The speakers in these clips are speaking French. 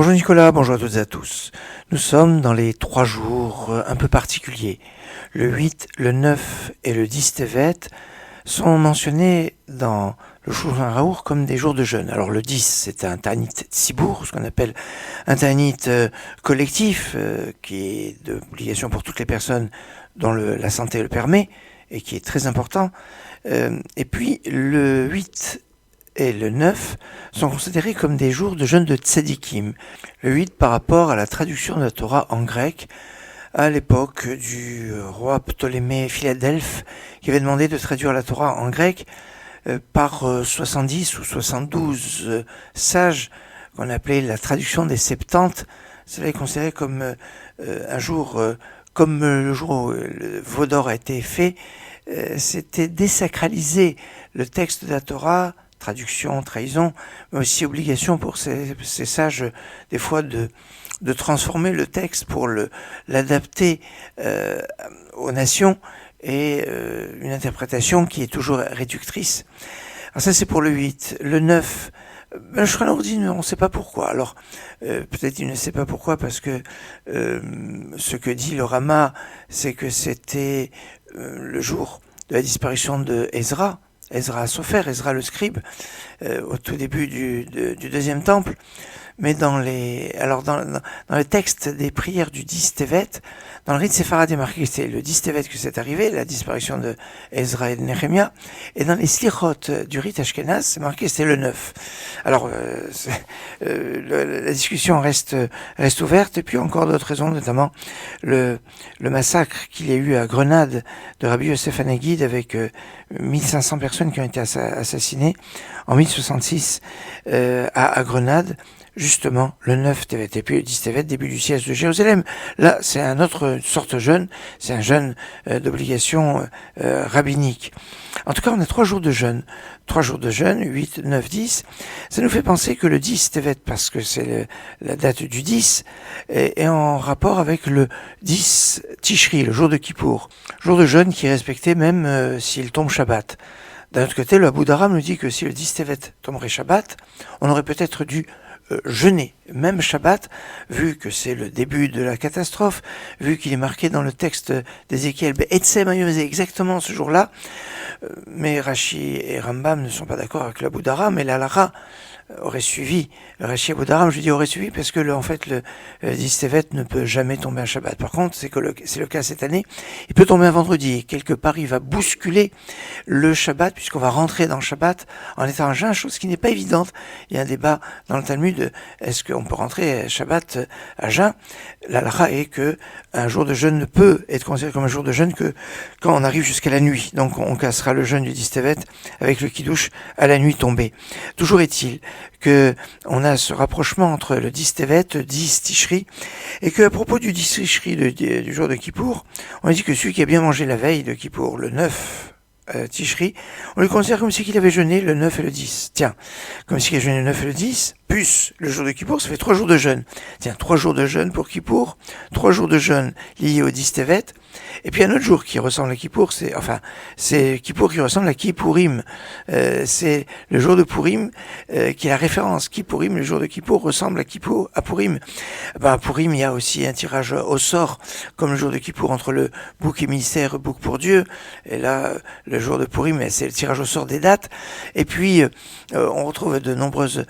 Bonjour Nicolas, bonjour à toutes et à tous. Nous sommes dans les 3 jours un peu particuliers. Le 8, le 9 et le 10 Tevet sont mentionnés dans le Shulchan Aruch comme des jours de jeûne. Alors le 10, c'est un Ta'anit Tzibour, ce qu'on appelle un Ta'anit collectif, qui est d'obligation pour toutes les personnes dont la santé le permet, et qui est très important. Et puis le 8 et le 9 sont considérés comme des jours de jeûne de tzadikim. Le 8 par rapport à la traduction de la Torah en grec à l'époque du roi Ptolémée Philadelphe qui avait demandé de traduire la Torah en grec par 70 ou 72 sages qu'on appelait la traduction des Septante. Cela est considéré comme un jour, comme le jour où le veau d'or a été fait, c'était désacraliser le texte de la Torah, traduction, trahison, mais aussi obligation pour ces sages des fois de transformer le texte pour l'adapter aux nations et une interprétation qui est toujours réductrice. Alors ça c'est pour le 8. Le 9, le Shulchan Aruch dit on ne sait pas pourquoi. Alors peut-être il ne sait pas pourquoi parce que ce que dit le Rama, c'est que c'était le jour de la disparition de Ezra Sofer, Ezra le scribe, au tout début du deuxième temple. Mais dans les textes des prières du 10 Tevet, dans le rite séfarade, il est marqué que c'est le 10 Tevet que c'est arrivé, la disparition de Ezra et de Nehemia, et dans les slichot du rite ashkénaze, c'est marqué que c'est le 9. Alors, la discussion reste ouverte, et puis encore d'autres raisons, notamment le massacre qu'il y a eu à Grenade de Rabbi Yosef Hanegid avec 1500 personnes qui ont été assassinées en 1066 à Grenade, justement le 9 Tevet, et puis le 10 Tevet, début du siège de Jérusalem. Là, c'est un autre sorte de jeûne, c'est un jeûne d'obligation rabbinique. En tout cas, on a 3 jours de jeûne. 3 jours de jeûne, 8, 9, 10. Ça nous fait penser que le 10 Tevet, parce que c'est la date du 10, est en rapport avec le 10 Tishri, le jour de Kippour. Jour de jeûne qui est respecté même s'il tombe Shabbat. D'un autre côté, le Abu Dharam nous dit que si le 10 Tevet tomberait Shabbat, on aurait peut-être dû jeûner, même Shabbat, vu que c'est le début de la catastrophe, vu qu'il est marqué dans le texte d'Ézéchiel, Etsem Hayom, exactement ce jour-là, mais Rashi et Rambam ne sont pas d'accord avec l'Abu Dharam, et l'Alara aurait suivi, le Rashi Abu Dharam, je dis aurait suivi, parce que le 10 Tevet ne peut jamais tomber un Shabbat. Par contre, c'est le cas cette année, il peut tomber un vendredi, et quelque part il va bousculer le Shabbat, puisqu'on va rentrer dans le Shabbat en étant en jeûne, chose qui n'est pas évidente. Il y a un débat dans le Talmud, est-ce qu'on peut rentrer Shabbat à jeûne? L'Alara est que un jour de jeûne ne peut être considéré comme un jour de jeûne que quand on arrive jusqu'à la nuit. Donc on cassera le jeûne du 10 Tevet avec le Kiddush à la nuit tombée. Toujours est-il que on a ce rapprochement entre le 10 Tevet, 10 Tishri, et que à propos du 10 Tishri du jour de Kippour, on dit que celui qui a bien mangé la veille de Kippour, le 9 Tishri, on le considère comme si qu'il avait jeûné le 9 et le 10. Tiens, comme si il avait jeûné le 9 et le 10, plus le jour de Kippour, ça fait 3 jours de jeûne. Tiens, 3 jours de jeûne pour Kippour, 3 jours de jeûne liés au 10 Tevet, et puis un autre jour qui ressemble à Kippour, c'est Kippour qui ressemble à Kippourim. C'est le jour de Pourim qui est la référence. Kippourim, le jour de Kippour, ressemble à Pourim. À Pourim, il y a aussi un tirage au sort, comme le jour de Kippour, entre le bouc émissaire et le bouc pour Dieu. Et là, le jour de Pourim, c'est le tirage au sort des dates. Et puis, on retrouve de nombreuses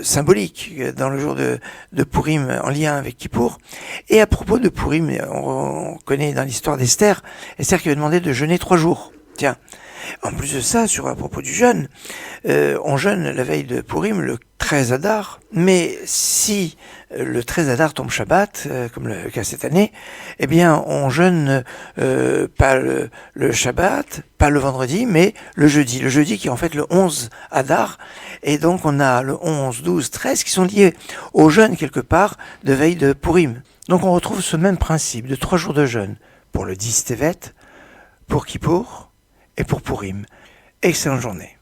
symbolique dans le jour de Pourim en lien avec Kippour. Et à propos de Pourim, on connaît dans l'histoire d'Esther qui avait demandé de jeûner 3 jours. Tiens, en plus de ça, à propos du jeûne, on jeûne la veille de Pourim, le 13 Adar, mais si le 13 Adar tombe Shabbat, comme le cas cette année, eh bien on jeûne pas le Shabbat, pas le vendredi, mais le jeudi qui est en fait le 11 Adar, et donc on a le 11, 12, 13 qui sont liés au jeûne quelque part de veille de Pourim. Donc on retrouve ce même principe de 3 jours de jeûne pour le 10 Tevet, pour Kippour et pour Pourim. Excellente journée.